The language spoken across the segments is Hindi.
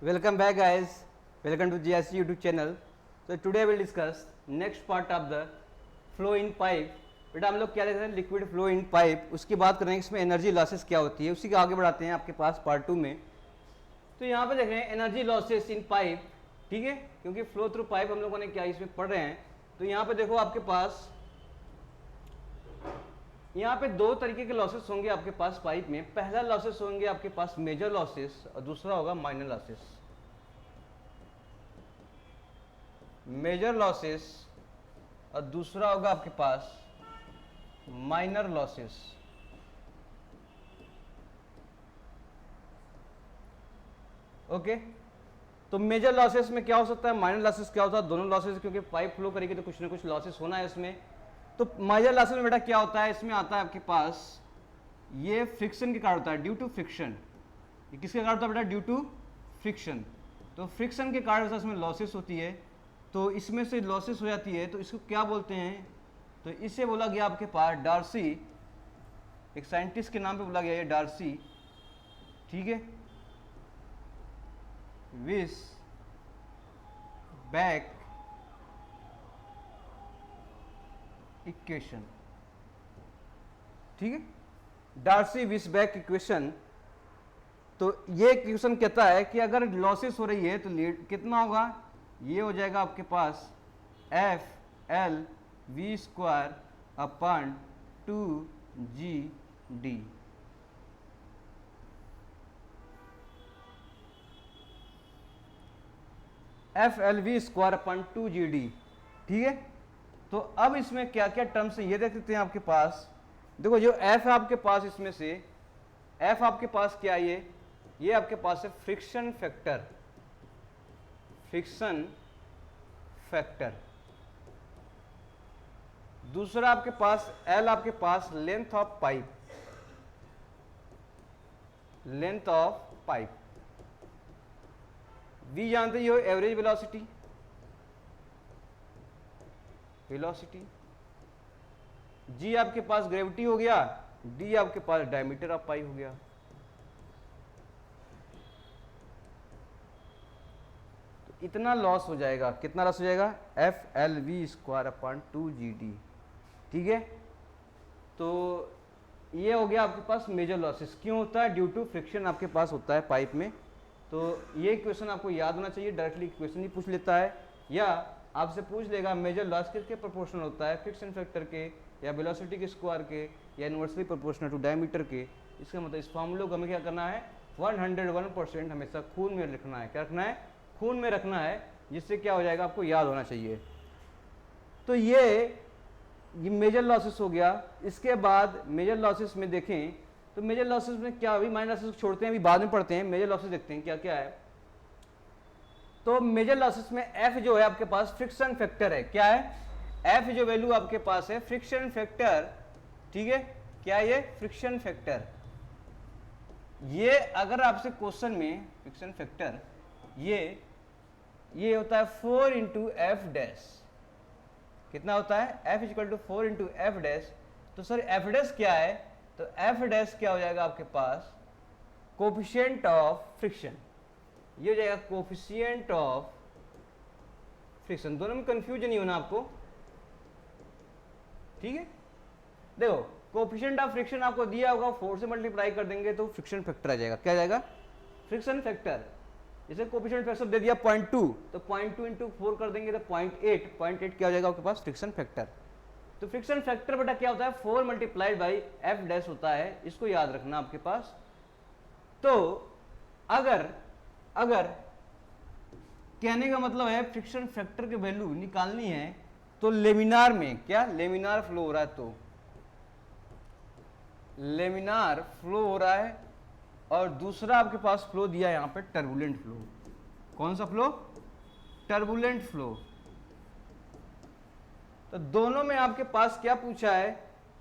Welcome back guys. Welcome to GIC YouTube channel. So today we will discuss next part of the flow in pipe. बेटा हम लोग क्या देख रहे हैं, लिक्विड फ्लो इन पाइप. उसकी बात करेंगे इसमें एनर्जी लॉसेस क्या होती है, उसी के आगे बढ़ाते हैं आपके पास पार्ट 2 में. तो यहाँ पे देख रहे हैं एनर्जी लॉसेस इन पाइप, ठीक है, क्योंकि फ्लो थ्रू पाइप हम लोगों ने क्या इसमें पढ़ रहे हैं. तो यहाँ पे देखो आपके पास यहाँ पे दो तरीके के लॉसेस होंगे आपके पास पाइप में. पहला लॉसेस होंगे आपके पास मेजर लॉसेस और दूसरा होगा माइनर लॉसेस. मेजर लॉसेस और दूसरा होगा आपके पास माइनर लॉसेस. ओके, तो मेजर लॉसेस में क्या हो सकता है, माइनर लॉसेस क्या होता है, दोनों लॉसेस, क्योंकि पाइप फ्लो करेगी तो कुछ ना कुछ लॉसेस होना है इसमें. तो मेजर लॉसेस में बेटा क्या होता है, इसमें आता है आपके पास ये फ्रिक्शन के कारण होता है, ड्यू टू फ्रिक्शन. ये किसके कारण होता है बेटा, ड्यू टू फ्रिक्शन. तो फ्रिक्शन के कारण इसमें लॉसेस होती है. तो इसमें से लॉसेस हो जाती है तो इसको क्या बोलते हैं, तो इसे बोला गया आपके पास डार्सी. एक साइंटिस्ट के नाम पे बोला गया ये डार्सी, ठीक है, विस बैक इक्वेशन. ठीक है, डार्सी विस बैक इक्वेशन. तो ये इक्वेशन कहता है कि अगर लॉसेस हो रही है तो कितना होगा, ये हो जाएगा आपके पास F L V square upon 2GD. F L V square upon 2GD. ठीक है, तो अब इसमें क्या क्या टर्म्स है ये देख लेते हैं आपके पास. देखो जो एफ है आपके पास, इसमें से एफ आपके पास क्या है, ये आपके पास है फ्रिक्शन फैक्टर. Friction factor. दूसरा आपके पास एल, आपके पास length of pipe. Length of pipe. V जानते हो एवरेज वेलोसिटी. वेलोसिटी. जी आपके पास ग्रेविटी हो गया. डी आपके पास डायमीटर ऑफ पाइप हो गया. तो इतना लॉस हो जाएगा. कितना लॉस हो जाएगा, F L V square upon 2GD. ठीक है, तो ये हो गया आपके पास मेजर लॉसेस. क्यों होता है, ड्यू टू फ्रिक्शन आपके पास होता है पाइप में. तो ये क्वेश्चन आपको याद होना चाहिए. डायरेक्टली क्वेश्चन ही पूछ लेता है या आपसे पूछ लेगा मेजर लॉस किसके प्रोपोर्शनल होता है, फ्रिक्शन फैक्टर के या वेलोसिटी के स्क्वायर के या इनवर्सली प्रोपोर्शनल टू डायमीटर के. इसका मतलब इस फॉर्मूले को हमें क्या करना है, 101% हमेशा खून में रखना है. क्या रखना है, खून में रखना है, जिससे क्या हो जाएगा आपको याद होना चाहिए. तो ये मेजर लॉसेस हो गया. इसके बाद मेजर लॉसेस में देखें तो मेजर लॉसेस में क्या, अभी माइनर लॉसेस छोड़ते हैं, अभी बाद में पढ़ते हैं. मेजर लॉसेस देखते हैं क्या क्या है. तो मेजर लॉसेस में एफ जो है आपके पास फ्रिक्शन फैक्टर है. क्या है, एफ जो वैल्यू आपके पास है फ्रिक्शन फैक्टर. ठीक है, क्या ये फ्रिक्शन फैक्टर. ये अगर आपसे क्वेश्चन में फ्रिक्शन फैक्टर ये होता है 4 इंटू एफ डैश. कितना होता है, F equal to 4 into F dash. तो सर एफ डैश क्या है, तो एफ डैश क्या हो जाएगा आपके पास, कोफिशिएंट ऑफ फ्रिक्शन. ये हो जाएगा कोफिशिएंट ऑफ फ्रिक्शन. दोनों में कंफ्यूजन नहीं होना आपको. ठीक है, देखो कोफिशिएंट ऑफ फ्रिक्शन आपको दिया होगा, 4 से मल्टीप्लाई कर देंगे तो फ्रिक्शन फैक्टर आ जाएगा. क्या आ जाएगा, फ्रिक्शन फैक्टर. जैसे कोफिशिएंट फैक्टर दे दिया 0.2, तो 0.2 इंटू 4 कर देंगे तो 0.8 क्या हो जाएगा आपके पास, फ्रिक्शन फैक्टर. तो फ्रिक्शन फैक्टर बेटा क्या होता है, 4 मल्टीप्लाइड बाई एफ डैश होता है. इसको याद रखना आपके पास. तो अगर कहने का मतलब है फ्रिक्शन फैक्टर की वैल्यू निकालनी है तो लेमिनार में, क्या लेमिनार फ्लो हो रहा है, तो लेमिनार फ्लो हो रहा है. और दूसरा आपके पास फ्लो दिया है यहां पे टर्बुलेंट फ्लो. कौन सा फ्लो, टर्बुलेंट फ्लो. तो दोनों में आपके पास क्या पूछा है,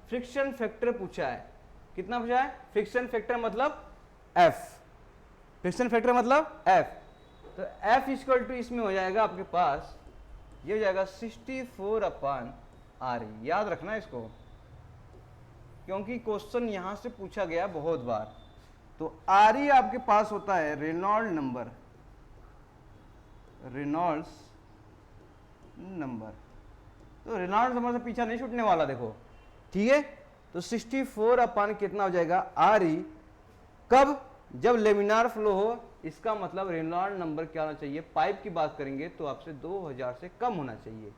फ्रिक्शन फैक्टर पूछा है. कितना पूछा है, फ्रिक्शन फैक्टर मतलब एफ. फ्रिक्शन फैक्टर मतलब एफ. तो एफ इक्वल टू इसमें हो जाएगा आपके पास, ये हो जाएगा 64 अपॉन आर. याद रखना इसको, क्योंकि क्वेश्चन यहां से पूछा गया बहुत बार. तो आर ई आपके पास होता है रेनॉल्ड नंबर. Reynolds number. तो रेनॉल्ड्स नंबर से पीछा नहीं छूटने वाला, देखो, ठीक है। तो 64 अपान कितना हो जाएगा आर ई, कब, जब लेमिनार फ्लो हो। इसका मतलब रेनॉल्ड्स नंबर क्या होना चाहिए, पाइप की बात करेंगे तो आपसे 2000 से कम होना चाहिए,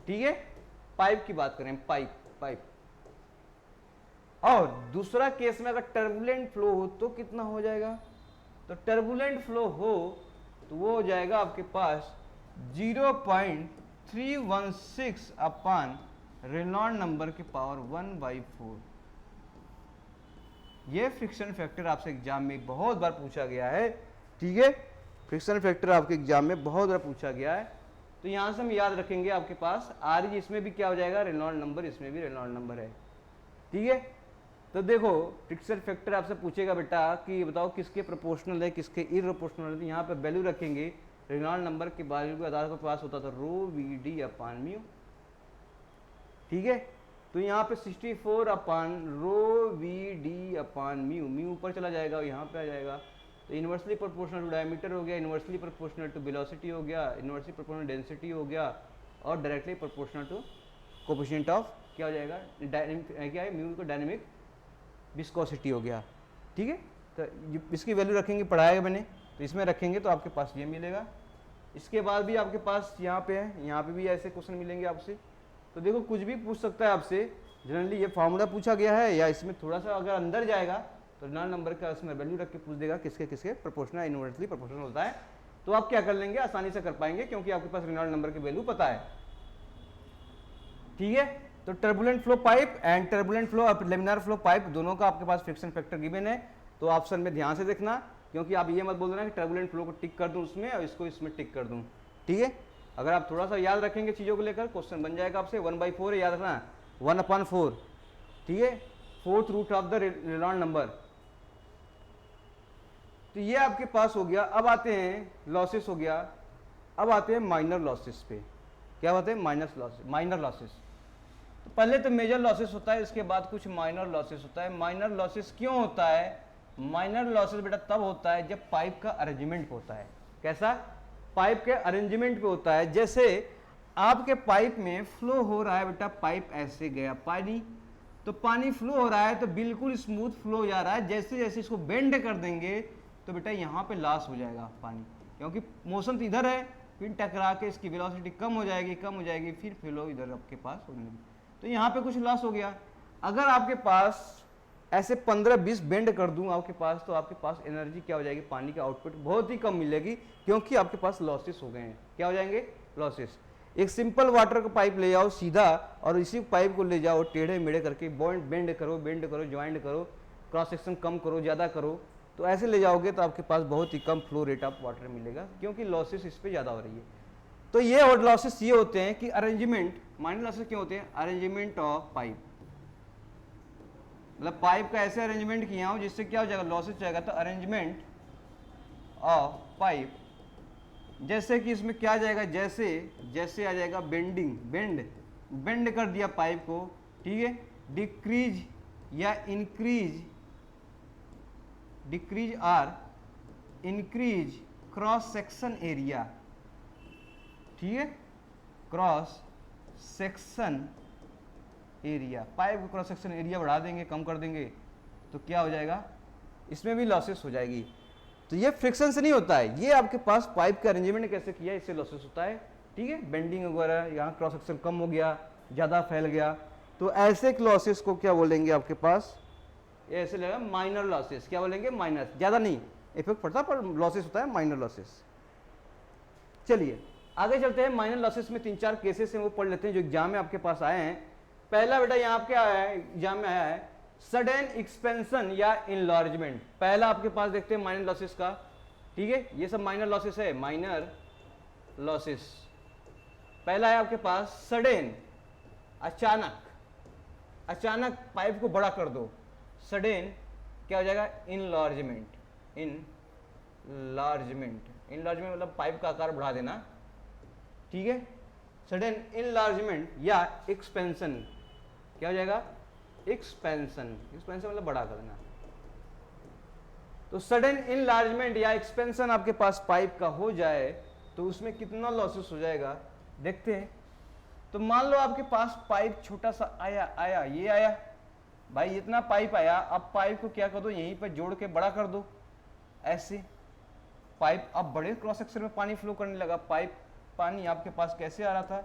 ठीक है। पाइप की बात करें, पाइप पाइप। और दूसरा केस में अगर टर्बुलेंट फ्लो हो तो कितना हो जाएगा, तो टर्बुलेंट फ्लो हो तो वो हो जाएगा आपके पास 0.316 अपान रेनॉल्ड्स नंबर की पावर 1/4। ये फ्रिक्शन फैक्टर आपसे एग्जाम में बहुत बार पूछा गया है, ठीक है। फ्रिक्शन फैक्टर आपके एग्जाम में बहुत बार पूछा गया है। तो यहां से हम याद रखेंगे आपके पास आर ई, इसमें भी क्या हो जाएगा रेनॉल्ड्स नंबर, इसमें भी रेनॉल्ड्स नंबर है, ठीक है। तो देखो फ्रिक्शन फैक्टर आपसे पूछेगा बेटा कि बताओ किसके प्रोपोर्शनल है किसके इरप्रोपोर्शनल है। यहाँ पे वैल्यू रखेंगे, रेनॉल्ड्स नंबर के वैल्यू के आधार पर पास होता था rho V D upon mu, ठीक है। तो यहाँ पे 64 upon rho V D upon mu, mu ऊपर चला जाएगा, यहाँ पे आ जाएगा। तो इन्वर्सली प्रोपोर्शनल टू डायमीटर हो गया, इन्वर्सली प्रोपोर्शनल टू वेलोसिटी हो गया, इन्वर्सली प्रोपोर्शनल डेंसिटी हो गया, और directly proportional to coefficient of क्या हो जाएगा, क्या है, म्यू को डायनेमिक विस्कोसिटी हो गया, ठीक है। तो इसकी वैल्यू रखेंगे, पढ़ाएगा मैंने, तो इसमें रखेंगे तो आपके पास ये मिलेगा। इसके बाद भी आपके पास यहाँ पे है, यहाँ पे भी ऐसे क्वेश्चन मिलेंगे आपसे। तो देखो कुछ भी पूछ सकता है आपसे, जनरली ये फार्मूला पूछा गया है या इसमें थोड़ा सा अगर अंदर जाएगा तो रेनॉल्ड्स नंबर का इसमें वैल्यू रख के पूछ देगा किसके किसके प्रोपोर्शनल इन्वर्सली प्रोपोर्शनल होता है। तो आप क्या कर लेंगे, आसानी से कर पाएंगे क्योंकि आपके पास रेनॉल्ड्स नंबर की वैल्यू पता है, ठीक है। तो turbulent flow pipe and turbulent flow laminar flow pipe दोनों का आपके पास फ्रिक्शन फैक्टर गिवन है। तो ऑप्शन में ध्यान से देखना, क्योंकि आप ये मत बोल देना कि टर्बुलेंट फ्लो को टिक कर दूं उसमें और इसको इसमें टिक कर दूं, ठीक है। अगर आप थोड़ा सा याद रखेंगे चीज़ों को लेकर, क्वेश्चन बन जाएगा आपसे 1/4 है, याद रखना 1/4, ठीक है, 4th root of the Reynolds number. तो ये आपके पास हो गया। अब आते हैं लॉसेस हो गया, अब आते हैं माइनर लॉसेस पे। क्या बात है, माइनर लॉसेस। तो पहले तो मेजर लॉसेस होता है, इसके बाद कुछ माइनर लॉसेस होता है। माइनर लॉसेस क्यों होता है, माइनर लॉसेस बेटा तब होता है जब पाइप का अरेंजमेंट होता है। कैसा, पाइप के अरेंजमेंट पे होता है। जैसे आपके पाइप में फ्लो हो रहा है बेटा, पाइप ऐसे गया पानी, तो पानी फ्लो हो रहा है तो बिल्कुल स्मूथ फ्लो जा रहा है। जैसे जैसे इसको बेंड कर देंगे तो बेटा यहाँ पे लॉस हो जाएगा पानी, क्योंकि मोशन तो इधर है, फिर टकरा के इसकी वेलोसिटी कम हो जाएगी, फिर फ्लो इधर आपके पास होने लगी, तो यहाँ पे कुछ लॉस हो गया। अगर आपके पास ऐसे 15-20 बेंड कर दूं आपके पास, तो आपके पास एनर्जी क्या हो जाएगी, पानी का आउटपुट बहुत ही कम मिलेगी, क्योंकि आपके पास लॉसेस हो गए हैं। क्या हो जाएंगे, लॉसेस। एक सिंपल वाटर का पाइप ले जाओ सीधा, और इसी पाइप को ले जाओ टेढ़े मेढ़े करके, बेंड करो ज्वाइंट करो, क्रॉस सेक्शन कम करो ज़्यादा करो, तो ऐसे ले जाओगे तो आपके पास बहुत ही कम फ्लो रेट ऑफ वाटर मिलेगा, क्योंकि लॉसेस इस पर ज़्यादा हो रही है। तो ये और लॉसेस ये होते हैं कि अरेंजमेंट, माइनर लॉसेस क्यों होते हैं, अरेंजमेंट ऑफ पाइप, मतलब पाइप का ऐसे अरेंजमेंट किया हो जिससे क्या हो जाएगा, लॉसेस जाएगा। तो अरेंजमेंट ऑफ पाइप, जैसे कि इसमें क्या जाएगा, जैसे आ जाएगा बेंड कर दिया पाइप को, ठीक है। डिक्रीज या डिक्रीज और इंक्रीज क्रॉस सेक्शन एरिया, ठीक है, क्रॉस सेक्शन एरिया, पाइप का क्रॉस सेक्शन एरिया बढ़ा देंगे, कम कर देंगे, तो क्या हो जाएगा, इसमें भी लॉसेस हो जाएगी। तो ये फ्रिक्शन से नहीं होता है, ये आपके पास पाइप का अरेंजमेंट कैसे किया इससे लॉसेस होता है, ठीक है। बेंडिंग वगैरह, यहाँ क्रॉस सेक्शन कम हो गया, ज़्यादा फैल गया, तो ऐसे लॉसेस को क्या बोलेंगे आपके पास, ऐसे लगेगा माइनर लॉसेस। क्या बोलेंगे, माइनर, ज़्यादा नहीं इफेक्ट पड़ता पर लॉसेस होता है माइनर लॉसेस। चलिए आगे चलते हैं। माइनर लॉसेस में 3-4 केसेस हैं, वो पढ़ लेते हैं जो एग्जाम में आपके पास आए हैं। पहला बेटा यहाँ पे आया है, एग्जाम में आया है, सडन एक्सपेंशन या इनलार्जमेंट। पहला आपके पास देखते हैं माइनर लॉसेस का, ठीक है, ये सब माइनर लॉसेस है, माइनर लॉसेस। पहला है आपके पास सडन, अचानक पाइप को बड़ा कर दो, सडन क्या हो जाएगा, इनलार्जमेंट मतलब पाइप का आकार बढ़ा देना, ठीक है। सडन इनलार्जमेंट या एक्सपेंशन, क्या हो जाएगा, एक्सपेंशन मतलब बड़ा करना। तो सडन इनलार्जमेंट या एक्सपेंशन आपके पास पाइप का हो जाए तो उसमें कितना लॉसेस हो जाएगा देखते हैं। तो मान लो आपके पास पाइप छोटा सा आया ये आया भाई, इतना पाइप आया। अब पाइप को क्या कर दो, यहीं पर जोड़ के बड़ा कर दो ऐसे। पाइप अब बड़े क्रॉस सेक्शन में पानी फ्लो करने लगा। पाइप पानी आपके पास कैसे आ रहा था,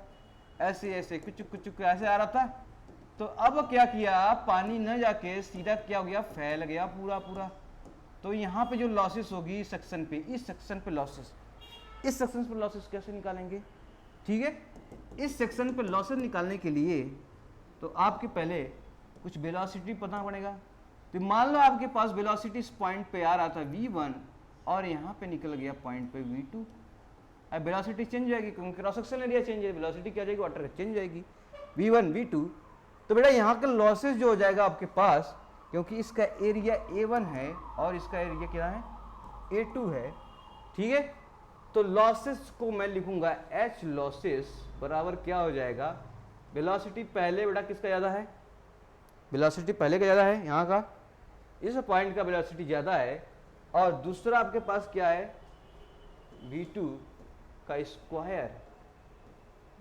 ऐसे ऐसे कुचुक कुचुक ऐसे आ रहा था। तो अब क्या किया, पानी न जाके सीधा क्या हो गया, फैल गया पूरा पूरा। तो यहाँ पे जो लॉसेस होगी इस सेक्शन पे, इस सेक्शन पे लॉसेस, इस सेक्शन पे लॉसेस कैसे निकालेंगे, ठीक है। इस सेक्शन पे लॉसेस निकालने के लिए तो आपके पहले कुछ वेलोसिटी पता पड़ेगा। तो मान लो आपके पास वेलोसिटी इस पॉइंट पे आ रहा था v1 और यहाँ पे निकल गया पॉइंट पे v2। अब वेलोसिटी चेंज हो जाएगी क्योंकि क्रॉस सेक्शन एरिया चेंज है, वेलोसिटी क्या जाएगी, वाटर चेंज हो जाएगी v1 v2। तो बेटा यहाँ का लॉसेस जो हो जाएगा आपके पास, क्योंकि इसका एरिया a1 है और इसका एरिया क्या है a2 है, ठीक है। तो लॉसेस को मैं लिखूंगा h लॉसेस बराबर क्या हो जाएगा, वेलोसिटी पहले बेटा किसका ज़्यादा है, वेलोसिटी पहले का ज़्यादा है, यहाँ का इस पॉइंट का वेलोसिटी ज़्यादा है। और दूसरा आपके पास क्या है, v2 का स्क्वायर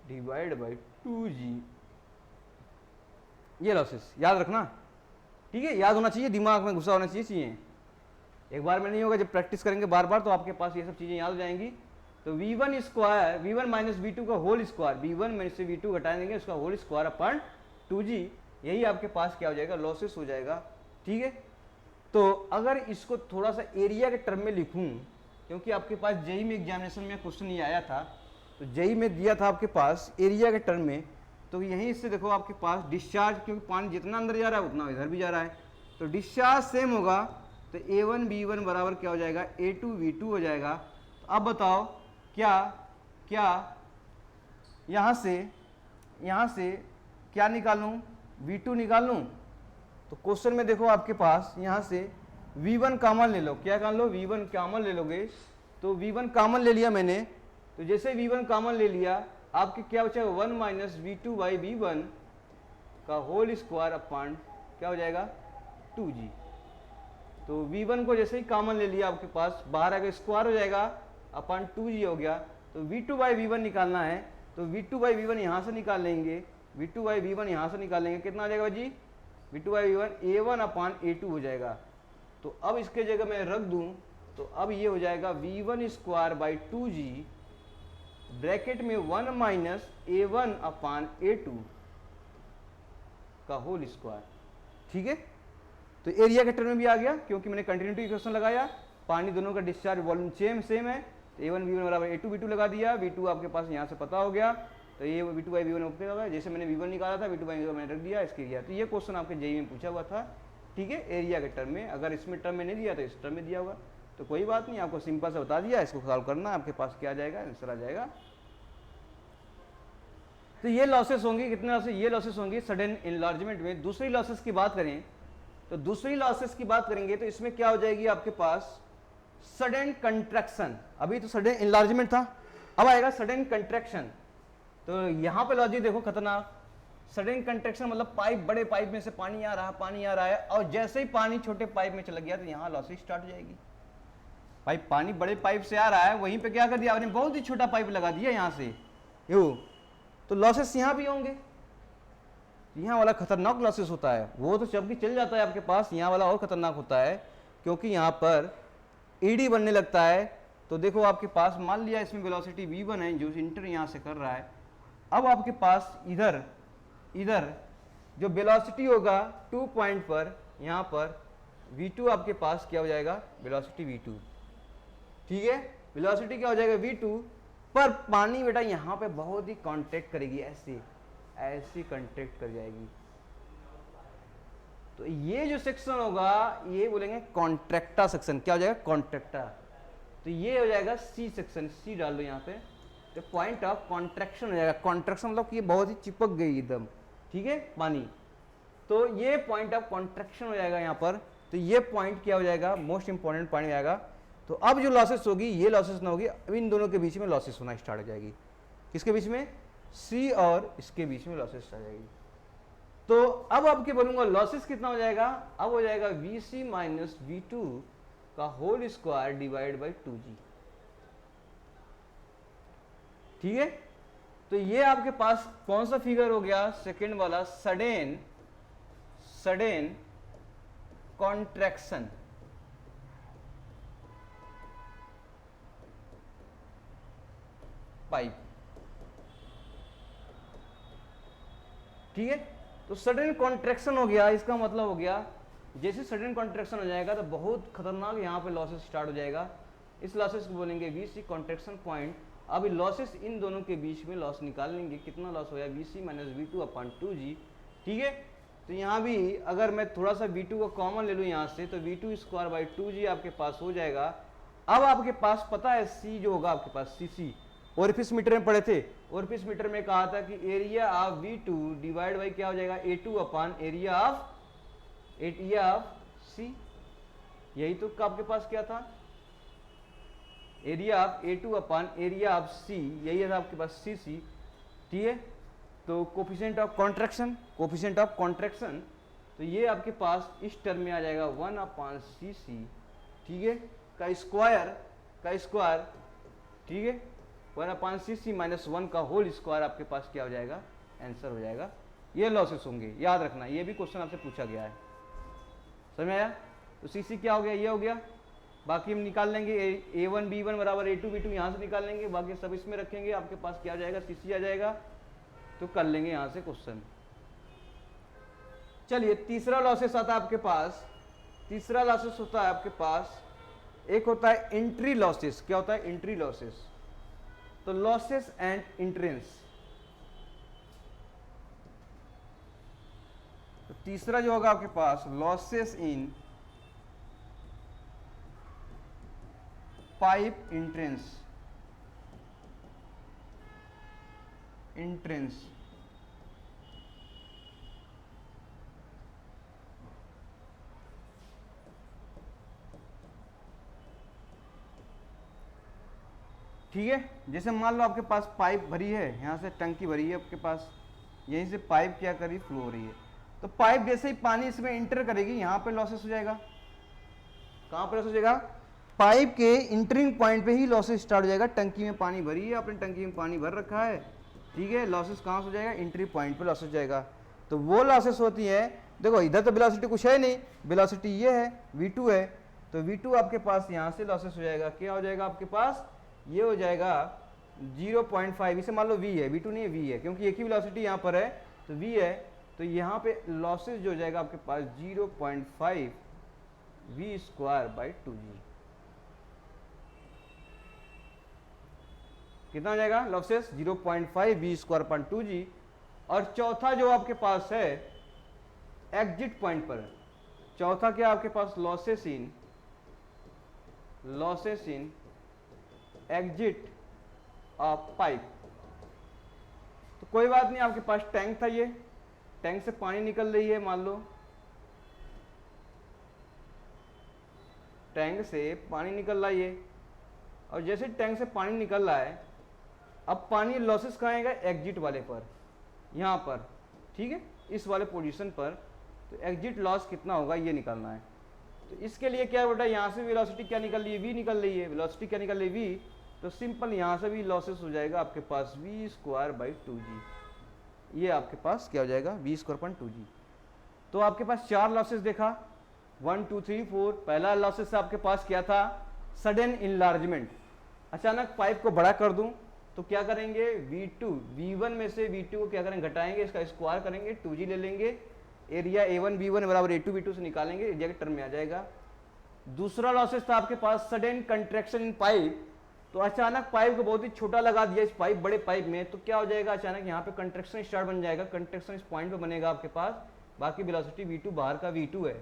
डिवाइड बाई 2g, ये लॉसेस याद रखना, ठीक है। याद होना चाहिए, दिमाग में घुसा होना चाहिए। एक बार में नहीं होगा, जब प्रैक्टिस करेंगे बार बार तो आपके पास ये सब चीज़ें याद हो जाएंगी। तो v1 square, v1 minus v2 का होल स्क्वायर, v1 में से v2 घटा देंगे उसका होल स्क्वायर अपन 2g, यही आपके पास क्या हो जाएगा, लॉसेस हो जाएगा, ठीक है। तो अगर इसको थोड़ा सा एरिया के टर्म में लिखूं, क्योंकि आपके पास जेई में एग्जामिनेशन में क्वेश्चन ये आया था, तो जेई में दिया था आपके पास एरिया के टर्म में। तो यहीं से देखो आपके पास डिस्चार्ज, क्योंकि पानी जितना अंदर जा रहा है उतना इधर भी जा रहा है, तो डिस्चार्ज सेम होगा। तो a1 b1 बराबर क्या हो जाएगा, a2 v2 हो जाएगा। तो अब बताओ क्या यहाँ से क्या निकालूं, v2 निकाल लूँ। तो क्वेश्चन में देखो आपके पास यहाँ से v1 कॉमन ले लो, क्या कर लो, v1 कॉमन ले लोगे। तो v1 कॉमन ले लिया मैंने, तो जैसे v1 कॉमन ले लिया आपके क्या बचेगा, 1 माइनस v2 बाई v1 का होल स्क्वायर अपॉन क्या हो जाएगा 2g। तो v1 को जैसे ही कॉमन ले लिया आपके पास बाहर आगे स्क्वायर हो जाएगा अपॉन 2g हो गया। तो v2 बाई v1 निकालना है, तो v2 बाई v1 यहाँ से निकाल लेंगे, v2 बाई v1 यहाँ से निकाल लेंगे, कितना आ जाएगा जी, v2 by v1 a1 upon a2 हो जाएगा। तो अब इसके जगह मैं रख दूं, तो अब ये हो जाएगा v1 square by 2g bracket में 1 माइनस a1 अपॉन a2 का होल स्क्वायर, ठीक है। तो एरिया के टर्म में भी आ गया, क्योंकि मैंने कंटिन्यूटी इक्वेशन लगाया, पानी दोनों का डिस्चार्ज वॉल्यूम सेम है। तो a1 v1 बराबर a2 v2 लगा दिया, v2 आपके पास यहाँ से पता हो गया। तो ये v2 बाई v1 ओके होगा, जैसे मैंने v1 निकाला था v2 बाई v1 मैंने रख दिया इसके एरिया। तो ये क्वेश्चन आपके जेईई में पूछा हुआ था, ठीक है, एरिया के टर्म में। अगर इसमें टर्म में नहीं दिया तो इस टर्म में दिया होगा, तो कोई बात नहीं, आपको सिंपल से बता दिया, इसको सॉल्व करना, आपके पास क्या आ जाएगा, आंसर आ जाएगा। तो ये लॉसेस होंगी, कितने लॉसेस, ये लॉसेस होंगी सडन इनलार्जमेंट में। दूसरी लॉसेस की बात करें तो दूसरी लॉसेस की बात करेंगे तो इसमें क्या हो जाएगी आपके पास, सडन कंट्रैक्शन। अभी तो सडन इनलार्जमेंट था, अब आएगा सडन कंट्रैक्शन। तो यहाँ पे लॉजिक देखो खतरनाक, सडन कंट्रैक्शन मतलब पाइप, बड़े पाइप में से पानी आ रहा है और जैसे ही पानी छोटे पाइप में चला गया तो यहाँ लॉसेस स्टार्ट हो जाएगी। भाई पानी बड़े पाइप से आ रहा है, वहीं पे क्या कर दिया आपने, बहुत ही छोटा पाइप लगा दिया यहाँ से यू, तो लॉसेस यहाँ भी होंगे। यहाँ वाला खतरनाक लॉसेस होता है, वो तो जब भी चल जाता है आपके पास, यहाँ वाला और खतरनाक होता है, क्योंकि यहाँ पर ईडी बनने लगता है। तो देखो आपके पास मान लिया इसमें वेलोसिटी v1 है जो इंटर यहाँ से कर रहा है। अब आपके पास इधर जो वेलोसिटी होगा 2 पॉइंट पर, यहाँ पर v2 आपके पास क्या हो जाएगा, वेलोसिटी v2, ठीक है। वेलोसिटी क्या हो जाएगा v2, पर पानी बेटा यहाँ पे बहुत ही कांटेक्ट करेगी, ऐसी कांटेक्ट कर जाएगी। तो ये जो सेक्शन होगा ये बोलेंगे कॉन्ट्रैक्टा सेक्शन, क्या हो जाएगा, कॉन्ट्रैक्टा। तो ये हो जाएगा सी सेक्शन, सी डाल दो यहाँ पे, तो पॉइंट ऑफ कॉन्ट्रैक्शन हो जाएगा। कॉन्ट्रैक्शन मतलब कि ये बहुत ही चिपक गई एकदम, ठीक है, पानी। तो ये पॉइंट ऑफ कॉन्ट्रैक्शन हो जाएगा यहाँ पर। तो ये पॉइंट क्या हो जाएगा, मोस्ट इंपॉर्टेंट पॉइंट हो जाएगा। तो अब जो लॉसेस होगी ये लॉसेस ना होगी, अब इन दोनों के बीच में लॉसेस होना स्टार्ट हो जाएगी। किसके बीच में, सी और इसके बीच में लॉसेस आ जाएगी। तो अब आपके बोलूंगा लॉसेस कितना हो जाएगा, अब हो जाएगा vc माइनस v2 का whole square divide by 2g। ठीक है, तो ये आपके पास कौन सा फिगर हो गया, सेकंड वाला, सडन कॉन्ट्रैक्शन। पाइप, ठीक है, तो सडन कॉन्ट्रैक्शन हो गया, इसका मतलब हो गया जैसे सडन कॉन्ट्रैक्शन हो जाएगा तो बहुत खतरनाक यहाँ पे लॉसेस स्टार्ट हो जाएगा। इस लॉसेस को बोलेंगे वीसी कॉन्ट्रैक्शन पॉइंट। अब लॉसेस इन दोनों के बीच में लॉस निकाल लेंगे, कितना लॉस हो गया, VC minus V two upon two G. ठीक है, तो यहाँ भी अगर मैं थोड़ा सा V2 को कॉमन ले लूँ यहाँ से, तो V2 स्क्वायर बाई 2G आपके पास हो जाएगा। अब आपके पास पता है C जो होगा आपके पास CC, ओरिफिस मीटर में पढ़े थे, ओरिफिस मीटर में कहा था कि area of V2 divide by क्या हो जाएगा, A2 upon area of C। यही तो आपके पास क्या था, area of A2 upon area of C, यही था आपके पास CC। ठीक है, तो कोफिशिएंट ऑफ कॉन्ट्रैक्शन, तो ये आपके पास इस टर्म में आ जाएगा 1 अपॉन CC, ठीक है, का स्क्वायर, ठीक है, 1 अपॉन CC माइनस 1 का होल स्क्वायर आपके पास क्या हो जाएगा, आंसर हो जाएगा। ये लॉसेस होंगे, याद रखना, ये भी क्वेश्चन आपसे पूछा गया है, समझ में आया। तो CC क्या हो गया, ये हो गया, बाकी हम निकाल लेंगे A1 B1 बराबर A2 B2, यहाँ से निकाल लेंगे, बाकी सब इसमें रखेंगे, आपके पास क्या आ जाएगा, CC आ जाएगा। तो कर लेंगे यहां से क्वेश्चन। चलिए तीसरा लॉसेस आता है आपके पास, तीसरा लॉसेस होता है आपके पास, एक होता है एंट्री लॉसेस। क्या होता है, एंट्री लॉसेस। तो लॉसेस एंड एंट्रेंस, तो तीसरा जो होगा आपके पास लॉसेस इन पाइप एंट्रेंस, ठीक है। जैसे मान लो आपके पास पाइप भरी है, यहाँ से टंकी भरी है आपके पास, यहीं से पाइप क्या करी, फ्लो हो रही है, तो पाइप जैसे ही पानी इसमें इंटर करेगी, यहाँ पे लॉसेस हो जाएगा। कहाँ पे लॉस हो जाएगा, पाइप के इंटरिंग पॉइंट पे ही लॉसेस स्टार्ट हो जाएगा। टंकी में पानी भरी है, आपने टंकी में पानी भर रखा है, ठीक है, लॉसेस कहाँ से हो जाएगा, एंट्री पॉइंट पे लॉसेस हो जाएगा। तो वो लॉसेस होती है, देखो इधर तो वेलोसिटी कुछ है नहीं, वेलोसिटी ये है, V2 है, तो V2 आपके पास यहाँ से लॉसेस हो जाएगा, क्या हो जाएगा आपके पास, ये हो जाएगा 0.5, इसे मान लो V है, V2 नहीं है, V है, क्योंकि एक ही वेलोसिटी यहाँ पर है तो V है, तो यहाँ पे लॉसेस जो हो जाएगा आपके पास 0.5 V स्क्वायर बाई 2G। कितना हो जाएगा losses, 0.5 V square upon 2G। और चौथा जो आपके पास है एग्जिट पॉइंट पर, चौथा क्या आपके पास, losses in exit of pipe. तो कोई बात नहीं, आपके पास टैंक था, ये टैंक से पानी निकल रही है, मान लो टैंक से पानी निकल रहा है ये, और जैसे टैंक से पानी निकल रहा है, अब पानी लॉसेस कहाँ आएगा, एग्जिट वाले पर, यहाँ पर, ठीक है, इस वाले पोजीशन पर। तो एग्जिट लॉस कितना होगा ये निकालना है। तो इसके लिए क्या बेटा, यहाँ से वेलोसिटी क्या निकल रही है, V निकल रही है, वेलोसिटी क्या निकल रही है, V, तो सिंपल यहाँ से भी लॉसेस हो जाएगा आपके पास V स्क्वायर बाई 2G। ये आपके पास क्या हो जाएगा, V स्क्वायर अपॉन 2G। तो आपके पास चार लॉसेस देखा, 1 2 3 4। पहला लॉसेस आपके पास क्या था, सडन इनलार्जमेंट, अचानक पाइप को बड़ा कर दूं तो क्या करेंगे, V1 में से V2 को क्या करेंगे, घटाएंगे, इसका स्क्वायर करेंगे, 2G ले लेंगे, एरिया A1 B1 बराबर A2 B2 से निकालेंगे, एरिया के टर्म में आ जाएगा। दूसरा लॉसेस था आपके पास सडन कंट्रैक्शन इन पाइप, तो अचानक पाइप को बहुत ही छोटा लगा दिया इस पाइप, बड़े पाइप में, तो क्या हो जाएगा, अचानक यहाँ पे कंट्रैक्शन स्टार्ट बन जाएगा, कंट्रैक्शन इस पॉइंट पे बनेगा आपके पास, बाकी वेलोसिटी V2 बाहर का V2 है,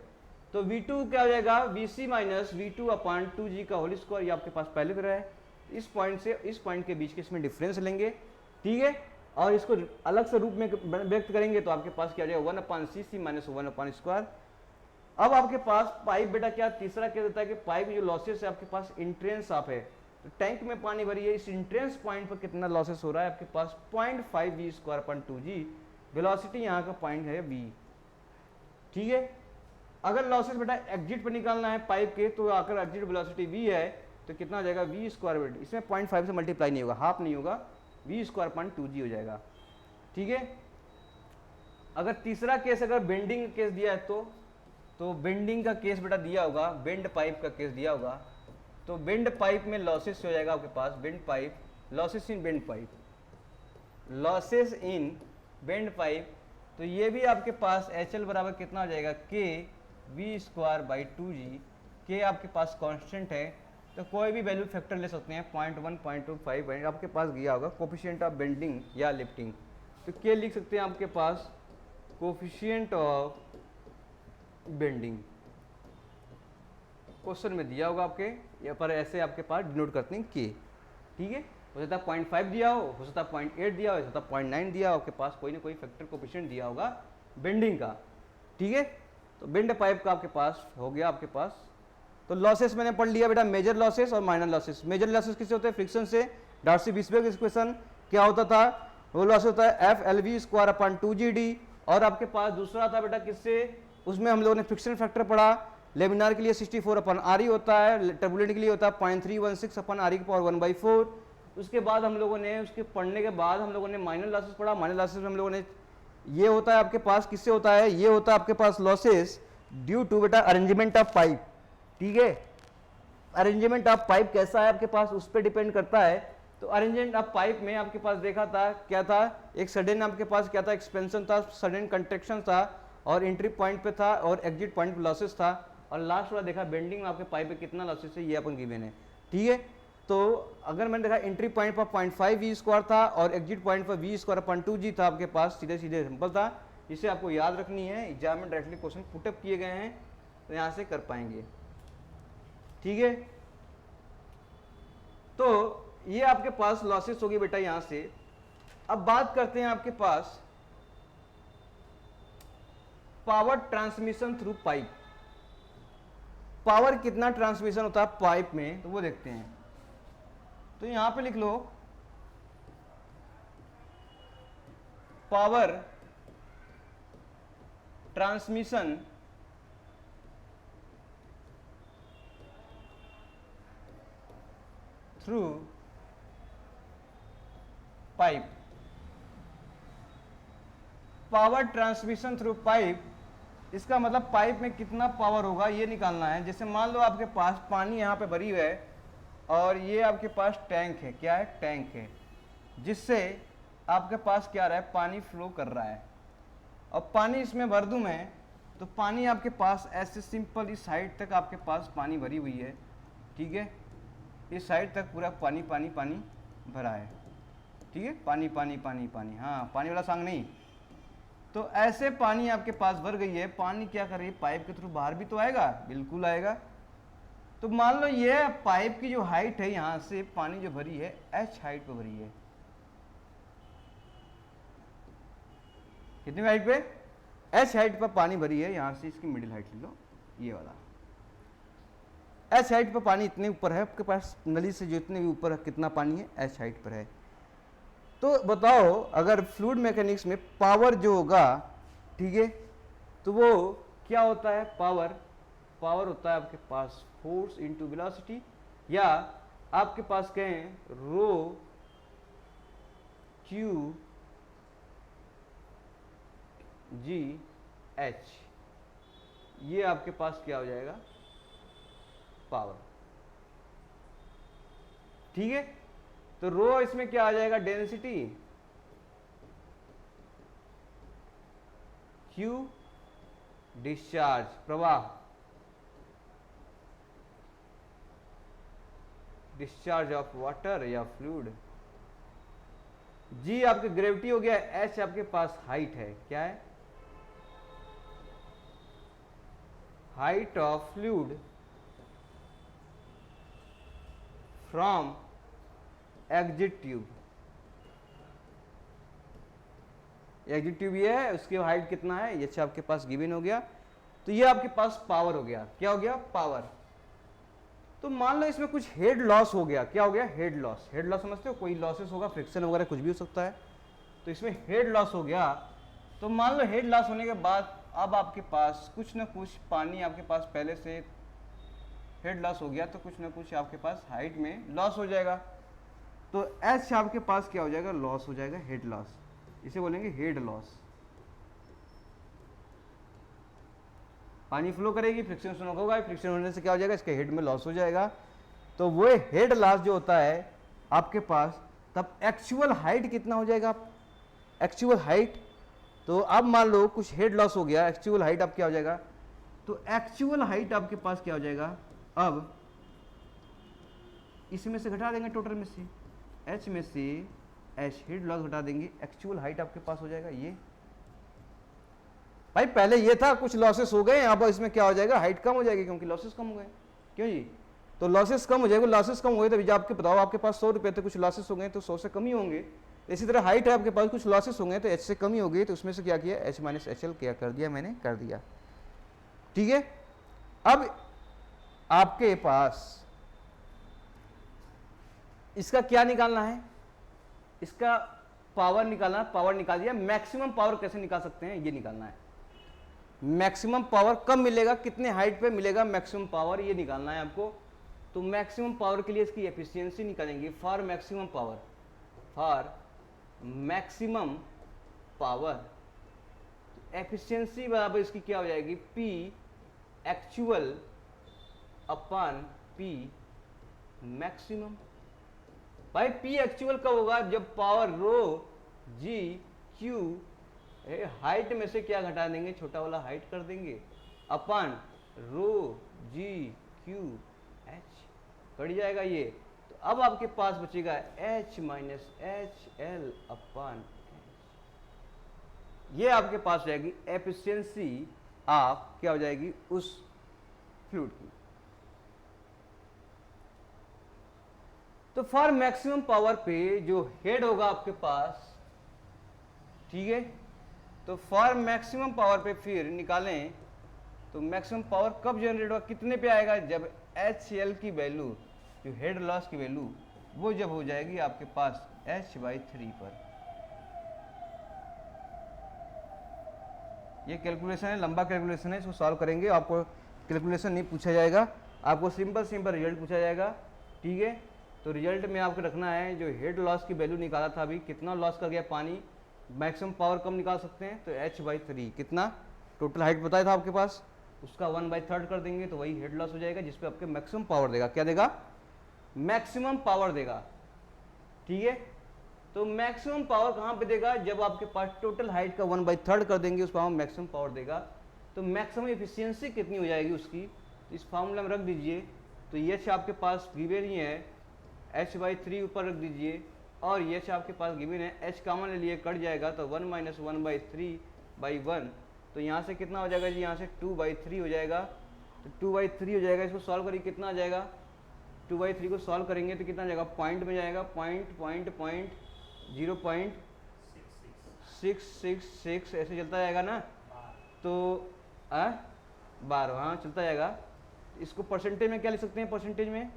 तो V2 क्या हो जाएगा, VC minus V2 upon 2G का होल स्क्वायर, ये आपके पास पहले तरह है। इस पॉइंट से इस पॉइंट के बीच के इसमें डिफरेंस लेंगे, ठीक है, और इसको अलग से रूप में व्यक्त करेंगे, तो आपके पास क्या हो जाएगा, 1 upon CC minus 1 upon square. अब आपके पास पाइप बेटा क्या, तीसरा क्या देता है कि पाइप जो लॉसेस है आपके पास इंट्रेंस ऑफ है, तो टैंक में पानी भरी है, इस इंट्रेंस पॉइंट पर कितना लॉसेस हो रहा है आपके पास, 0.5 V square upon 2G। Velocity यहाँ का पॉइंट है V, ठीक है। अगर लॉसेस बेटा एग्जिट पर निकालना है पाइप के, तो अगर एग्जिट वेलोसिटी V है तो कितना हो जाएगा, V स्क्वायर, इसमें 0.5 से मल्टीप्लाई नहीं होगा, हाफ नहीं होगा, वी स्क्वायर अपॉन 2g हो जाएगा। ठीक है, अगर तीसरा केस अगर बेंडिंग केस दिया है तो बेंडिंग का केस बेटा दिया होगा, बेंड पाइप का केस दिया होगा, तो बेंड पाइप में लॉसेस हो जाएगा आपके पास, bend pipe losses in bend pipe, losses in bend pipe, तो ये भी आपके पास एच एल बराबर कितना हो जाएगा, के वी स्क्वायर बाई 2g। के आपके पास कांस्टेंट है तो कोई भी वैल्यू फैक्टर ले सकते हैं, 0.1 0.25 आपके पास दिया होगा कोफिशिएंट ऑफ बेंडिंग या लिफ्टिंग, तो के लिख सकते हैं आपके पास कोफिशिएंट ऑफ बेंडिंग, क्वेश्चन में दिया होगा आपके यहाँ पर, ऐसे आपके पास डिनोट करते हैं के। ठीक है, हो सकता है 0.5 दिया हो सकता है 0.8 दिया हो सकता है 0.9 दिया हो, आपके पास कोई ना कोई फैक्टर कोफिशिएंट दिया होगा बेंडिंग का। ठीक है, तो बेंड पाइप का आपके पास हो गया आपके पास। तो लॉसेस मैंने पढ़ लिया बेटा, मेजर लॉसेस और माइनर लॉसेस। मेजर लॉसेस किससे होते हैं, फ्रिक्शन से। डार्सी-वीसबर्ग इक्वेशन क्या होता था, वो लॉस होता है F L V square upon 2GD। और आपके पास दूसरा था बेटा किससे, उसमें हम लोगों ने फ्रिक्शन फैक्टर पढ़ा, लेमिनार के लिए 64 अपन आर ई होता है, टर्बुलेंट के लिए होता है 0.316 अपन आर ई की पावर 1/4। उसके बाद हम लोगों ने उसके पढ़ने के बाद हम लोगों ने माइनर लॉसेस पढ़ा। माइनर लॉसेस में हम लोगों ने ये होता है आपके पास, किससे होता है, ये होता है आपके पास लॉसेस ड्यू टू बेटा अरेंजमेंट ऑफ पाइप। ठीक है, अरेंजमेंट ऑफ पाइप कैसा है आपके पास उस पर डिपेंड करता है। तो अरेंजमेंट ऑफ पाइप में आपके पास देखा था क्या था, एक सडन आपके पास क्या था, एक्सपेंशन था, सडन कंट्रैक्शन था, और एंट्री पॉइंट पे था, और एग्जिट पॉइंट पे लॉसेस था, और लास्ट वाला देखा बेंडिंग में आपके पाइप पे कितना लॉसेस है, ये अपन गिवन है। ठीक है, तो अगर मैंने देखा एंट्री पॉइंट पर 0.5 वी स्क्वायर था और एग्जिट पॉइंट पर वी स्क्वायर अपॉन 2g था आपके पास, सीधे सीधे सिंपल था। इसे आपको याद रखनी है, एग्जाम में डायरेक्टली क्वेश्चन पुटअप किए गए हैं तो यहाँ से कर पाएंगे। ठीक है, तो ये आपके पास लॉसेस होगी बेटा यहां से। अब बात करते हैं आपके पास power transmission through pipe. Power कितना ट्रांसमिशन होता है पाइप में, तो वो देखते हैं। तो यहां पे लिख low power transmission through pipe. Power transmission through pipe, इसका मतलब पाइप में कितना पावर होगा ये निकालना है। जैसे मान लो आपके पास पानी यहाँ पे भरी हुई है और ये आपके पास टैंक है, क्या है, टैंक है, जिससे आपके पास क्या रहा है, पानी फ्लो कर रहा है। और पानी इसमें भर दूं मैं तो पानी आपके पास ऐसे सिंपल इस साइड तक आपके पास पानी भरी हुई है। ठीक है, इस साइड तक पूरा पानी पानी पानी भरा है। ठीक है, पानी पानी पानी पानी, हाँ पानी वाला सॉन्ग नहीं। तो ऐसे पानी आपके पास भर गई है, पानी क्या कर रही है, पाइप के थ्रू बाहर भी तो आएगा, बिल्कुल आएगा। तो मान लो ये पाइप की जो हाइट है, यहां से पानी जो भरी है एच हाइट पे भरी है। कितनी हाइट पे, एच हाइट पर पानी भरी है। यहां से इसकी मिडिल हाइट ले लो, ये वाला एच हाइट पर पानी इतने ऊपर है आपके पास, नली से जो इतने भी ऊपर है कितना पानी है, एच हाइट पर है। तो बताओ अगर फ्लूइड मैकेनिक्स में पावर जो होगा, ठीक है, तो वो क्या होता है, पावर होता है आपके पास फोर्स इनटू वेलोसिटी, या आपके पास कहें रो क्यू जी एच, ये आपके पास क्या हो जाएगा, पावर। ठीक है, तो रो इसमें क्या आ जाएगा, डेंसिटी, क्यू डिस्चार्ज प्रवाह, डिस्चार्ज ऑफ वाटर या फ्लूइड, जी आपकी ग्रेविटी हो गया, एच आपके पास हाइट है, क्या है, height of fluid from exit tube. Exit tube ये है, उसकी हाइट कितना है, ये आपके पास गिवन हो गया। तो ये आपके पास पावर हो गया, क्या हो गया, पावर। तो मान लो इसमें कुछ हेड लॉस हो गया, क्या हो गया, हेड लॉस। हेड लॉस समझते हो, कोई लॉसेस होगा, फ्रिक्शन वगैरह कुछ भी हो सकता है, तो इसमें हेड लॉस हो गया। तो मान लो हेड लॉस होने के बाद अब आपके पास कुछ ना कुछ पानी आपके पास पहले से हेड लॉस हो गया, तो कुछ ना कुछ आपके पास हाइट में लॉस हो जाएगा। तो एच आपके पास क्या हो जाएगा, लॉस हो जाएगा, हेड लॉस, इसे बोलेंगे हेड लॉस। पानी फ्लो करेगी, फ्रिक्शन होगा, फ्रिक्शन होने से क्या हो जाएगा, इसके हेड में लॉस हो जाएगा। तो वो हेड लॉस जो होता है आपके पास, तब एक्चुअल हाइट कितना हो जाएगा, एक्चुअल हाइट, तो अब मान लो कुछ हेड लॉस हो गया, एक्चुअल हाइट अब क्या हो जाएगा, तो एक्चुअल हाइट आपके पास क्या हो जाएगा, अब इसमें से घटा देंगे टोटल में से, एच में से एच हेड लॉस घटा देंगे, एक्चुअल हाइट आपके पास हो जाएगा ये। भाई पहले ये था कुछ लॉसेस हो गए, यहाँ पर इसमें क्या हो जाएगा, हाइट कम हो जाएगी क्योंकि लॉसेस कम हो गए, क्यों जी, तो लॉसेस कम हो जाएगा, लॉसेस कम हो गए तो जब आपके बताओ आपके पास 100 रुपये थे, कुछ लॉसेस हो गए तो 100 से कम ही होंगे। इसी तरह हाइट है आपके पास, कुछ लॉसेस होंगे तो एच से कम ही हो गई, तो उसमें से क्या किया, एच माइनस एच एल क्या कर दिया, मैंने कर दिया, ठीक है। अब आपके पास इसका क्या निकालना है, इसका पावर निकालना, पावर निकाल दिया, मैक्सिमम पावर कैसे निकाल सकते हैं ये निकालना है, मैक्सिमम पावर कब मिलेगा, कितने हाइट पे मिलेगा मैक्सिमम पावर, ये निकालना है आपको। तो मैक्सिमम पावर के लिए इसकी एफिशिएंसी निकालेंगे, for maximum power, for maximum power efficiency बराबर इसकी क्या हो जाएगी, P actual upon P maximum. भाई P एक्चुअल कब होगा, जब पावर रो जी क्यू, हाइट में से क्या घटा देंगे, छोटा वाला हाइट कर देंगे, upon rho G Q H, cut जाएगा ये। तो अब आपके पास बचेगा H minus H L upon H, ये आपके पास रहेगी एफिशिएंसी आप क्या हो जाएगी उस फ्लूइड की। तो फॉर मैक्सिमम पावर पे जो हेड होगा आपके पास, ठीक है, तो फॉर मैक्सिमम पावर पे फिर निकालें, तो मैक्सिमम पावर कब जनरेट होगा, कितने पे आएगा, जब एच एल की वैल्यू, जो हेड लॉस की वैल्यू, वो जब हो जाएगी आपके पास h/3 पर। ये कैलकुलेशन है, लंबा कैलकुलेशन है, इसको सॉल्व करेंगे, आपको कैलकुलेशन नहीं पूछा जाएगा, आपको सिंपल सिंपल रिजल्ट पूछा जाएगा, ठीक है। तो रिजल्ट में आपको रखना है जो हेड लॉस की वैल्यू निकाला था अभी, कितना लॉस कर गया पानी, मैक्सिमम पावर कम निकाल सकते हैं, तो h/3 कितना, टोटल हाइट बताया था आपके पास, उसका 1/3 कर देंगे तो वही हेड लॉस हो जाएगा, जिसपे आपके मैक्सिमम पावर देगा, क्या देगा, मैक्सिमम पावर देगा, ठीक है। तो मैक्सिमम पावर कहाँ पे देगा, जब आपके पास टोटल हाइट का 1/3 कर देंगे, उस पर हम मैक्सिमम पावर देगा। तो मैक्सिमम एफिशिएंसी कितनी हो जाएगी उसकी, तो इस फार्मूला में रख दीजिए। तो ये आपके पास गिवन ही है, h/3 ऊपर रख दीजिए, और ये आपके पास गिवन है, h कॉमन ले लिए, कट जाएगा तो 1 - 1/3/1, तो यहाँ से कितना हो जाएगा जी, यहाँ से 2/3 हो जाएगा, तो 2/3 हो जाएगा। इसको सॉल्व करिए, कितना आ जाएगा, 2/3 को सॉल्व करेंगे तो कितना आ जाएगा, पॉइंट में जाएगा, पॉइंट 0.666 ऐसे चलता जाएगा ना, तो 12, हाँ चलता जाएगा। इसको परसेंटेज में क्या लिख सकते हैं, परसेंटेज में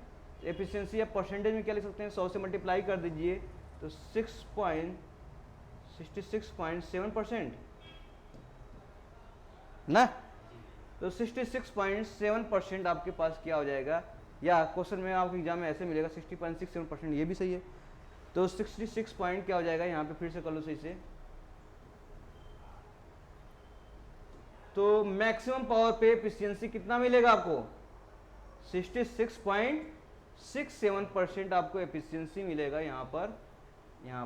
एफिशिएंसी या परसेंटेज में क्या लिख सकते हैं, 100 से मल्टीप्लाई कर दीजिए तो 66.7% ना, तो 66.7% आपके पास क्या हो जाएगा, या क्वेश्चन में आपके एग्जाम में ऐसे मिलेगा 60.67%, ये भी सही है। तो 66 पॉइंट क्या हो जाएगा, यहाँ पे फिर से कर लो सही से, तो मैक्सिमम पावर पे एफिशिएंसी कितना मिलेगा आपको, 66.67% आपको एफिशिएंसी मिलेगा। यहाँ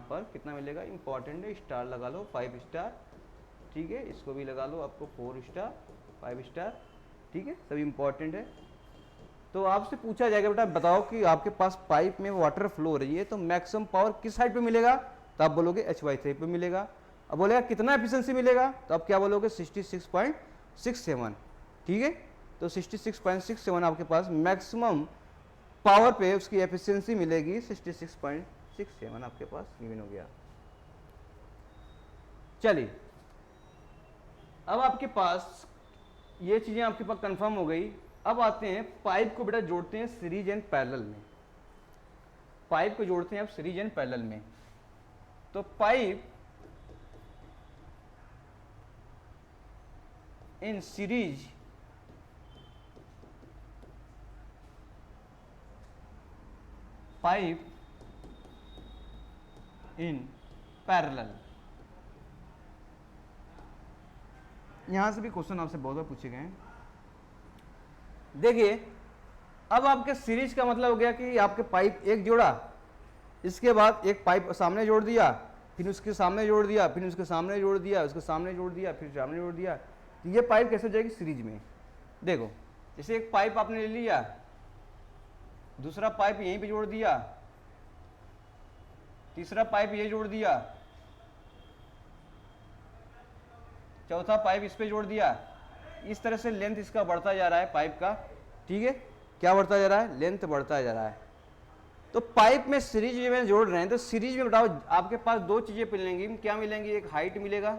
पर कितना मिलेगा, इंपॉर्टेंट है, स्टार लगा लो, 5 स्टार, ठीक है, इसको भी लगा लो आपको 4 स्टार 5 स्टार, ठीक है, सभी इंपॉर्टेंट है। तो आपसे पूछा जाएगा बेटा बताओ कि आपके पास पाइप में वाटर फ्लो हो रही है, तो मैक्सिमम पावर किस हाइट पे मिलेगा, तो आप बोलोगे h/3 पे मिलेगा। अब बोलेगा कितना एफिशिएंसी मिलेगा, तो आप क्या बोलोगे 66.67, ठीक है। तो 66.67 आपके पास मैक्सिमम पावर पे उसकी एफिशिएंसी मिलेगी, 66.67 आपके पास गिवन हो गया। चलिए अब आपके पास ये चीजें आपके पास कंफर्म हो गई। अब आते हैं पाइप को बेटा जोड़ते हैं सीरीज एंड पैरेलल में, पाइप को जोड़ते हैं अब सीरीज एंड पैरेलल में। तो pipe in series pipe in parallel. यहां से भी क्वेश्चन आपसे बहुत बार पूछे गए हैं। देखिए अब आपके सीरीज का मतलब हो गया कि आपके पाइप एक जोड़ा, इसके बाद एक पाइप सामने जोड़ दिया, फिर उसके सामने जोड़ दिया, फिर उसके सामने जोड़ दिया, उसके सामने जोड़ दिया, फिर सामने जोड़ दिया। तो ये पाइप कैसे हो जाएगी सीरीज में? देखो जैसे एक पाइप आपने ले लिया, दूसरा पाइप यहीं पे जोड़ दिया, तीसरा पाइप ये जोड़ दिया, चौथा पाइप इस पे जोड़ दिया। इस तरह से लेंथ इसका बढ़ता जा रहा है पाइप का, ठीक है। क्या बढ़ता जा रहा है? लेंथ बढ़ता जा रहा है। तो पाइप में सीरीज में जोड़ रहे हैं, तो सीरीज में बताओ आपके पास दो चीजें मिलेंगी। क्या मिलेंगी? एक हाइट मिलेगा,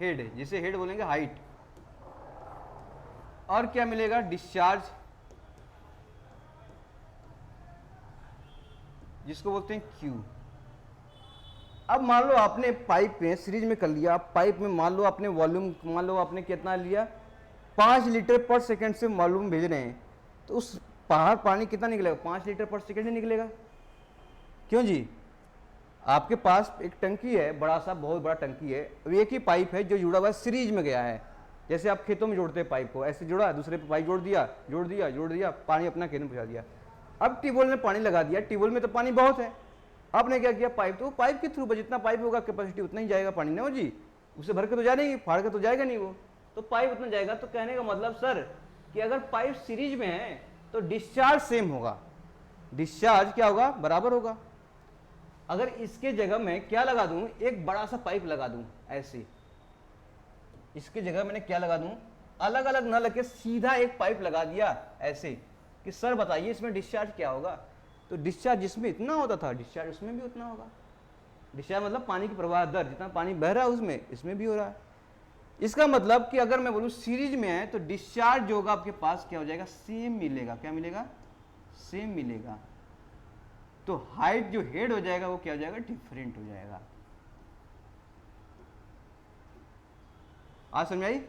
हेड, जिसे हेड बोलेंगे हाइट, और क्या मिलेगा? डिस्चार्ज, जिसको बोलते हैं क्यू। अब मान लो आपने पाइप में सीरीज में कर लिया, पाइप में मान लो आपने वॉल्यूम, मान लो आपने कितना लिया, 5 लीटर पर सेकंड से वॉल्यूम भेज रहे हैं, तो उस बाहर पानी कितना निकलेगा? 5 लीटर पर सेकंड ही निकलेगा। क्यों जी? आपके पास एक टंकी है, बड़ा सा, बहुत बड़ा टंकी है, एक ही पाइप है जो जुड़ा हुआ है, सीरीज में गया है। जैसे आप खेतों में जोड़ते हैं पाइप को, ऐसे जोड़ा, दूसरे पे पाइप जोड़ दिया, जोड़ दिया, जोड़ दिया, पानी अपना खेत में पहुंचा दिया। अब ट्यूबवेल में पानी लगा दिया, ट्यूबवेल में तो पानी बहुत है, आपने क्या किया? पाइप, तो पाइप के थ्रू जितना पाइप होगा कैपेसिटी उतना ही जाएगा पानी, ना जी, उसे भर के तो जा नहीं, फाड़ के तो जाएगा नहीं वो, तो पाइप उतना जाएगा। तो कहने का मतलब सर कि अगर पाइप सीरीज में है तो डिस्चार्ज सेम होगा, डिस्चार्ज क्या होगा? बराबर होगा। अगर इसके जगह मैं क्या लगा दूं? एक बड़ा सा पाइप लगा दूं ऐसे, इसके जगह मैंने क्या लगा दूं? अलग अलग न लगे सीधा एक पाइप लगा दिया ऐसे, कि सर बताइए इसमें डिस्चार्ज क्या होगा? तो डिस्चार्ज जिसमें इतना होता था, डिस्चार्ज उसमें भी उतना होगा। डिस्चार्ज मतलब पानी की प्रवाह दर, जितना पानी बह रहा है उसमें, इसमें भी हो रहा है। इसका मतलब कि अगर मैं बोलूं सीरीज में है तो डिस्चार्ज जो होगा आपके पास क्या हो जाएगा? सेम मिलेगा। क्या मिलेगा? सेम मिलेगा। तो हाइट जो हेड हो जाएगा वो क्या हो जाएगा? डिफरेंट हो जाएगा। आज समझ आई?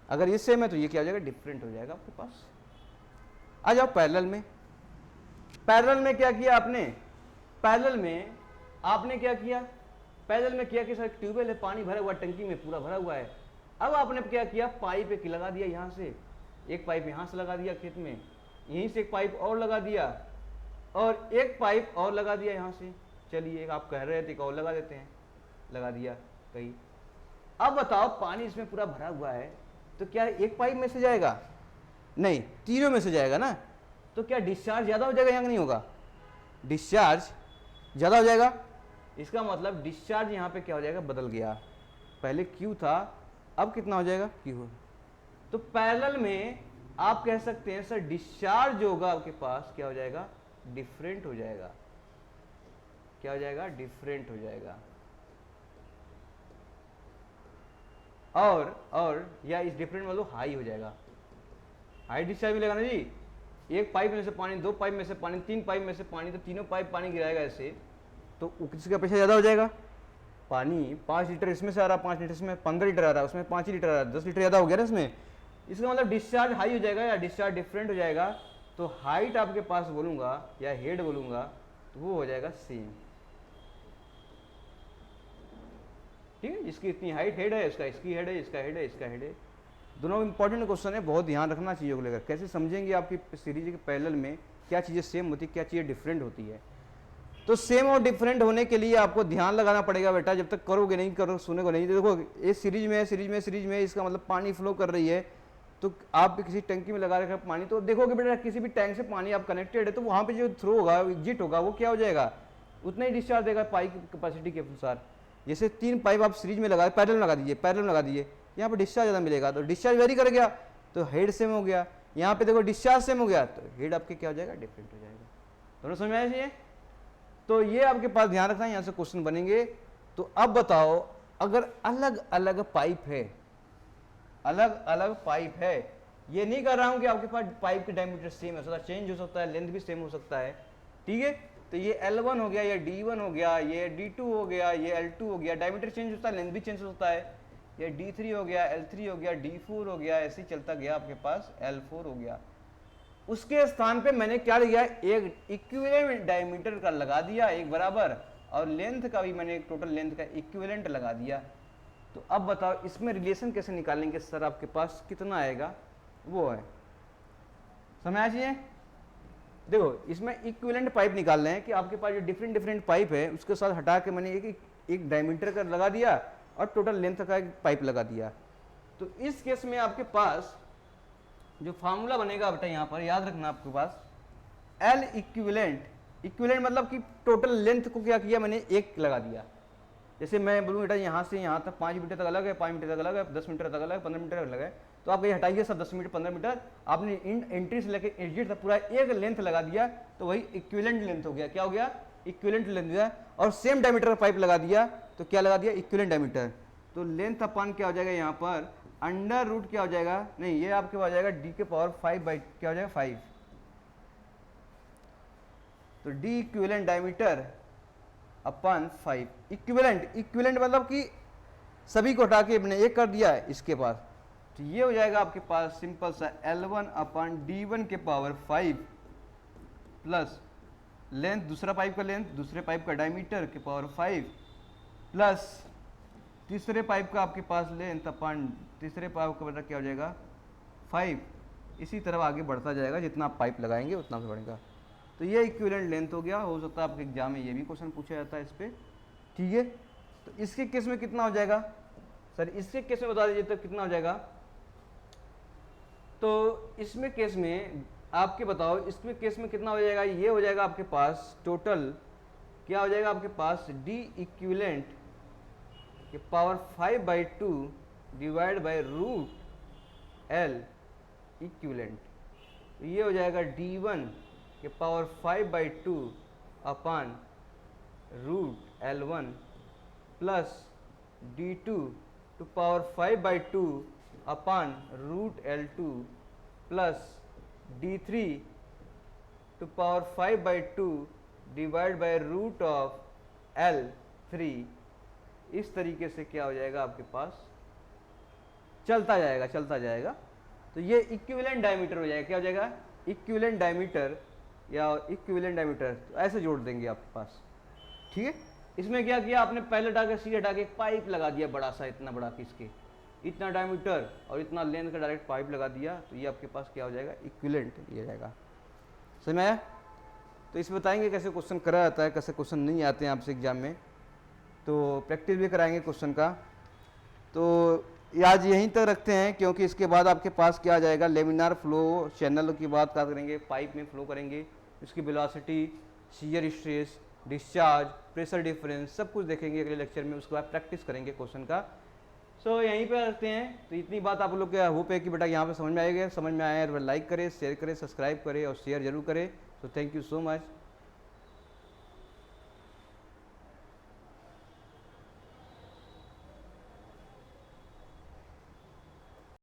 अगर ये सेम है तो ये क्या हो जाएगा? डिफरेंट हो जाएगा आपके पास। आ जाओ पैरेलल में। पैरेलल में क्या किया आपने? पैरेलल में आपने क्या किया? पैरेलल में किया कि सर ट्यूबवेल है, पानी भरा हुआ, टंकी में पूरा भरा हुआ है। अब आपने क्या किया? पाइप एक लगा दिया, यहां से एक पाइप यहां से लगा दिया खेत में, यहीं से एक पाइप और लगा दिया, और एक पाइप और लगा दिया यहां से। चलिए आप कह रहे थे एक और लगा देते हैं, लगा दिया कहीं। अब बताओ पानी इसमें पूरा भरा हुआ है, तो क्या एक पाइप में से जाएगा? नहीं, तीनों में से जाएगा ना। तो क्या डिस्चार्ज ज्यादा हो जाएगा या नहीं होगा? डिस्चार्ज ज्यादा हो जाएगा। इसका मतलब डिस्चार्ज यहाँ पे क्या हो जाएगा? बदल गया। पहले Q था, अब कितना हो जाएगा? Q। तो पैरेलल में आप कह सकते हैं सर डिस्चार्ज जो होगा आपके पास क्या हो जाएगा? डिफरेंट हो जाएगा। क्या हो जाएगा? डिफरेंट हो जाएगा। और या इस डिफरेंट मतलब हाई हो जाएगा। हाई डिस्चार्ज मिलेगा ना जी। एक पाइप में से पानी, दो पाइप में से पानी, तीन पाइप में से पानी, तो तीनों पाइप पानी गिराएगा ऐसे, तो किसका पैसा ज़्यादा हो जाएगा? पानी 5 लीटर इसमें से आ रहा, 5 लीटर इसमें, 15 लीटर आ रहा है, उसमें 5 लीटर आ रहा है, 10 लीटर ज़्यादा हो गया ना इसमें। इसका मतलब डिस्चार्ज हाई हो जाएगा या डिस्चार्ज डिफरेंट हो जाएगा। तो हाइट आपके पास बोलूँगा या हेड बोलूँगा तो वो हो जाएगा सेम। ठीक है, जिसकी इतनी हाइट हेड है, इसका इसकी हेड है, इसका हेड है, इसका हेड है। दोनों इंपॉर्टेंट क्वेश्चन है, बहुत ध्यान रखना चीज़ों को लेकर। कैसे समझेंगे आपकी सीरीज के पैरेलल में क्या चीज़ें सेम होती है, क्या चीज़ें डिफरेंट होती है। तो सेम और डिफरेंट होने के लिए आपको ध्यान लगाना पड़ेगा बेटा। जब तक करोगे नहीं, करो सुनेगा नहीं। देखो ये सीरीज में है, सीरीज में इसका मतलब पानी फ्लो कर रही है, तो आप किसी टंकी में लगा रखा पानी, तो देखोगे बेटा किसी भी टैंक से पानी आप कनेक्टेड है, तो वहाँ पे जो थ्रो होगा, एग्जिट होगा, वो क्या हो जाएगा? उतना ही डिस्चार्ज देगा पाइप की कैपेसिटी के अनुसार। जैसे 3 पाइप आप सीरीज में लगा, पैरेलल में लगा दीजिए, यहाँ पे डिस्चार्ज ज़्यादा मिलेगा, तो डिस्चार्ज वेरी कर गया तो हेड सेम हो गया। यहाँ पे देखो डिस्चार्ज सेम हो गया तो हेड आपके क्या हो जाएगा? डिफरेंट हो जाएगा। दोनों समझ में आया चाहिए। तो ये आपके पास ध्यान रखना है, यहाँ से क्वेश्चन बनेंगे। तो अब बताओ अगर अलग अलग पाइप है, अलग अलग पाइप है, ये नहीं कर रहा हूं कि आपके पास पाइप के डायमीटर सेम हो सकता है, चेंज हो सकता है, लेंथ भी सेम हो सकता है। ठीक है, तो ये L1 हो गया, ये D1 हो गया, ये D2 हो गया, ये L2 हो गया, डायमीटर चेंज होता है, लेंथ भी चेंज होता है। ये D3 हो गया, L3 हो गया, D4 हो गया, ऐसे ही चलता गया आपके पास L4 हो गया। उसके स्थान पे मैंने क्या लिया? एक इक्विवेलेंट डायमीटर का लगा दिया, एक बराबर, और लेंथ का भी मैंने टोटल लेंथ का इक्विवेलेंट लगा दिया। तो अब बताओ इसमें रिलेशन कैसे निकालेंगे सर, आपके पास कितना आएगा वो है, समझ आ चाहिए। देखो इसमें इक्विवेलेंट पाइप निकाल रहे हैं कि आपके पास जो डिफरेंट डिफरेंट पाइप है उसके साथ हटा के मैंने एक डायमीटर का लगा दिया और टोटल लेंथ का एक पाइप लगा दिया। तो इस केस में आपके पास जो फार्मूला बनेगा बेटा यहाँ पर याद रखना आपके पास, एल इक्विवेलेंट, इक्विवेलेंट मतलब कि टोटल लेंथ को क्या किया मैंने एक लगा दिया। जैसे मैं बोलूँ बेटा यहाँ से यहाँ तक 5 मीटर तक अलग है, 5 मीटर तक अलग है, 10 मीटर तक अलग है, 15 मीटर अलग है, तो आप ये हटाइए सब 10 मीटर 15 मीटर, आपने एंट्री से लेकर एग्जिट तक पूरा एक लेंथ लगा दिया, तो वही इक्विवेलेंट लेंथ हो गया। क्या हो गया? इक्विवेलेंट लेंथ दिया। और सेम डायमीटर का पाइप लगा दिया, तो क्या लगा दिया? Equivalent diameter. तो लेंथ अपान क्या हो जाएगा यहाँ पर, अंडर रूट क्या हो जाएगा, नहीं ये आपके हो जाएगा डी के पावर 5 बाई क्या हो जाएगा 5। तो डी इक्विवेलेंट डायमीटर अपन 5। इक्विवेलेंट, इक्विवेलेंट मतलब कि सभी को हटा के मैंने एक कर दिया है इसके पास, तो ये हो जाएगा आपके पास सिंपल सा L1 अपन D1 के पावर 5 प्लस लेंथ, दूसरा पाइप का लेंथ, दूसरे पाइप का डायमीटर के पावर 5 प्लस तीसरे पाइप का आपके पास लेंथ अपन तीसरे पाइप का मतलब क्या हो जाएगा 5। इसी तरह आगे बढ़ता जाएगा, जितना आप पाइप लगाएंगे उतना बढ़ेगा। तो ये इक्विवेलेंट लेंथ हो गया। हो सकता है आपके एग्जाम में ये भी क्वेश्चन पूछा जाता है इस पर, ठीक है। तो इसके केस में कितना हो जाएगा सर, इसके केस में बता दीजिए तो कितना हो जाएगा। तो इसमें केस में आपके बताओ, इसमें केस में कितना हो जाएगा, ये हो जाएगा आपके पास टोटल क्या हो जाएगा आपके पास डी इक्विवेलेंट के power 5/2 divide by root L equivalent. तो ये हो जाएगा D1 के power 5/2 upon root L1 plus D2 to power 5/2 upon root L2 plus D3 to power 5/2 divide by root of L3। इस तरीके से क्या हो जाएगा आपके पास, चलता जाएगा चलता जाएगा। तो ये इक्विवेलेंट डायमीटर हो जाएगा, क्या हो जाएगा इक्विवेलेंट डायमीटर या इक्विवेलेंट डायमीटर, तो ऐसे जोड़ देंगे आपके पास, ठीक है। इसमें क्या किया आपने, पहले हटा के सीधे हटा के एक पाइप लगा दिया बड़ा सा, इतना बड़ा किसके, इतना डायमीटर और इतना लेंथ का डायरेक्ट पाइप लगा दिया, तो ये आपके पास क्या हो जाएगा इक्विवेलेंट ये जाएगा। समझ में आया? तो इस बताएंगे कैसे क्वेश्चन करा जाता है, कैसे क्वेश्चन नहीं आते हैं आपसे एग्जाम में, तो प्रैक्टिस भी कराएंगे क्वेश्चन का। तो आज यहीं तक रखते हैं, क्योंकि इसके बाद आपके पास क्या आ जाएगा, लेमिनार फ्लो चैनल की बात करेंगे, पाइप में फ्लो करेंगे, उसकी velocity, shear stress, discharge, pressure difference, सब कुछ देखेंगे अगले लेक्चर में। उसके बाद प्रैक्टिस करेंगे क्वेश्चन का। सो यहीं पे रखते हैं। तो इतनी बात आप लोग का होप है कि बेटा यहाँ पे समझ में आएगा, समझ में आया है लाइक करें, शेयर करें, सब्सक्राइब करें और शेयर जरूर करें। तो थैंक यू सो मच।